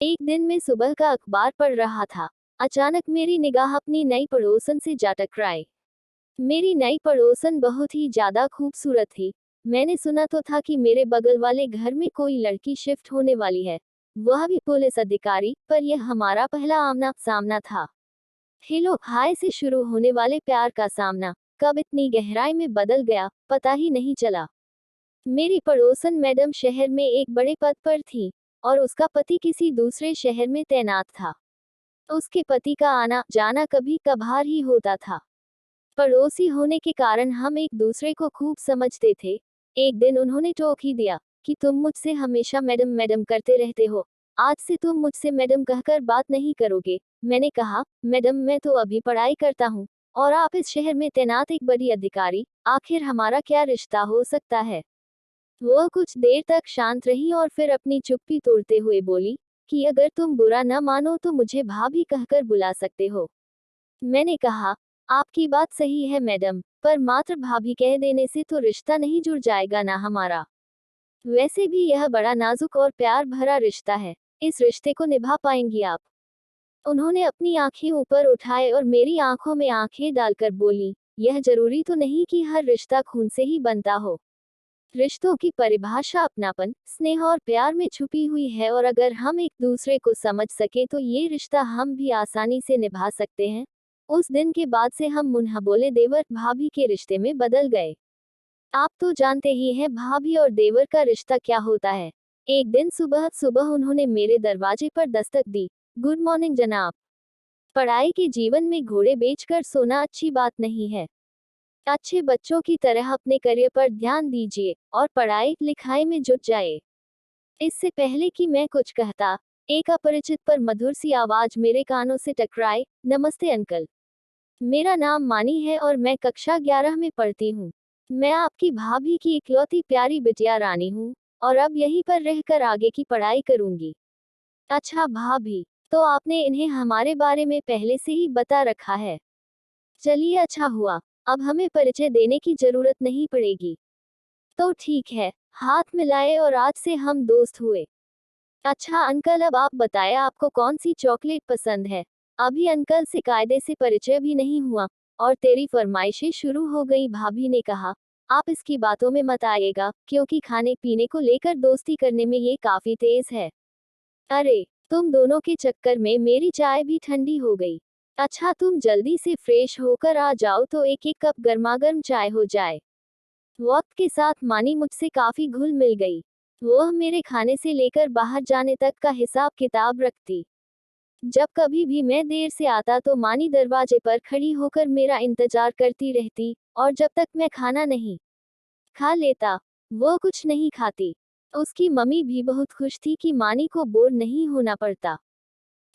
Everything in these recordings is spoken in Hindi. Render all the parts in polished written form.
एक दिन मैं सुबह का अखबार पढ़ रहा था। अचानक मेरी निगाह अपनी नई पड़ोसन से जा टकराई। मेरी नई पड़ोसन बहुत ही ज्यादा खूबसूरत थी। मैंने सुना तो था कि मेरे बगल वाले घर में कोई लड़की शिफ्ट होने वाली है, वह भी पुलिस अधिकारी, पर यह हमारा पहला आमना सामना था। हेलो हाय से शुरू होने वाले प्यार का सामना कब इतनी गहराई में बदल गया, पता ही नहीं चला। मेरी पड़ोसन मैडम शहर में एक बड़े पद पर थी और उसका पति किसी दूसरे शहर में तैनात था। उसके पति का आना जाना कभी कभार ही होता था। पड़ोसी होने के कारण हम एक दूसरे को खूब समझते थे। एक दिन उन्होंने टोक ही दिया कि तुम मुझसे हमेशा मैडम मैडम करते रहते हो, आज से तुम मुझसे मैडम कहकर बात नहीं करोगे। मैंने कहा, मैडम मैं तो अभी पढ़ाई करता हूँ और आप इस शहर में तैनात एक बड़ी अधिकारी, आखिर हमारा क्या रिश्ता हो सकता है। वह कुछ देर तक शांत रही और फिर अपनी चुप्पी तोड़ते हुए बोली कि अगर तुम बुरा न मानो तो मुझे भाभी कहकर बुला सकते हो। मैंने कहा, आपकी बात सही है मैडम, पर मात्र भाभी कह देने से तो रिश्ता नहीं जुड़ जाएगा ना हमारा। वैसे भी यह बड़ा नाजुक और प्यार भरा रिश्ता है, इस रिश्ते को निभा पाएंगी आप। उन्होंने अपनी आंखें ऊपर उठाए और मेरी आंखों में आंखें डालकर बोली, यह जरूरी तो नहीं कि हर रिश्ता खून से ही बनता हो। रिश्तों की परिभाषा अपनापन, स्नेह और प्यार में छुपी हुई है और अगर हम एक दूसरे को समझ सके तो ये रिश्ता हम भी आसानी से निभा सकते हैं। उस दिन के बाद से हम मुन्हा बोले देवर भाभी के रिश्ते में बदल गए। आप तो जानते ही हैं भाभी और देवर का रिश्ता क्या होता है। एक दिन सुबह सुबह उन्होंने मेरे दरवाजे पर दस्तक दी। गुड मॉर्निंग जनाब। पढ़ाई के जीवन में घोड़े बेचकर सोना अच्छी बात नहीं है। अच्छे बच्चों की तरह अपने करियर पर ध्यान दीजिए और पढ़ाई लिखाई में जुट जाए। इससे पहले कि मैं कुछ कहता, एक अपरिचित पर मधुर सी आवाज मेरे कानों से टकराई। नमस्ते अंकल, मेरा नाम मानी है और मैं कक्षा 11 में पढ़ती हूँ। मैं आपकी भाभी की इकलौती प्यारी बिटिया रानी हूँ और अब यहीं पर रहकर आगे की पढ़ाई करूंगी। अच्छा भाभी, तो आपने इन्हें हमारे बारे में पहले से ही बता रखा है। चलिए अच्छा हुआ, अब हमें परिचय देने की जरूरत नहीं पड़ेगी। तो ठीक है, हाथ मिलाए और आज से हम दोस्त हुए। अच्छा अंकल, अब आप बताएं आपको कौन सी चॉकलेट पसंद है। अभी अंकल से कायदे से परिचय भी नहीं हुआ और तेरी फरमाइशें शुरू हो गई। भाभी ने कहा, आप इसकी बातों में मत आइएगा, क्योंकि खाने पीने को लेकर दोस्ती करने में ये काफी तेज है। अरे, तुम दोनों के चक्कर में मेरी चाय भी ठंडी हो गई। अच्छा तुम जल्दी से फ्रेश होकर आ जाओ तो एक एक कप गर्मागर्म चाय हो जाए। वक्त के साथ मानी मुझसे काफी घुल मिल गई। वह मेरे खाने से लेकर बाहर जाने तक का हिसाब किताब रखती। जब कभी भी मैं देर से आता तो मानी दरवाजे पर खड़ी होकर मेरा इंतजार करती रहती, और जब तक मैं खाना नहीं खा लेता, वो कुछ नहीं खाती। उसकी मम्मी भी बहुत खुश थी कि मानी को बोर नहीं होना पड़ता।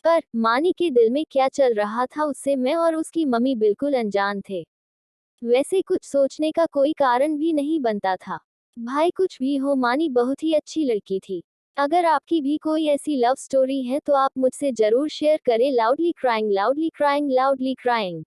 पर मानी के दिल में क्या चल रहा था उससे मैं और उसकी मम्मी बिल्कुल अनजान थे। वैसे कुछ सोचने का कोई कारण भी नहीं बनता था। भाई कुछ भी हो, मानी बहुत ही अच्छी लड़की थी। अगर आपकी भी कोई ऐसी लव स्टोरी है तो आप मुझसे जरूर शेयर करें। Loudly crying, loudly crying, loudly crying.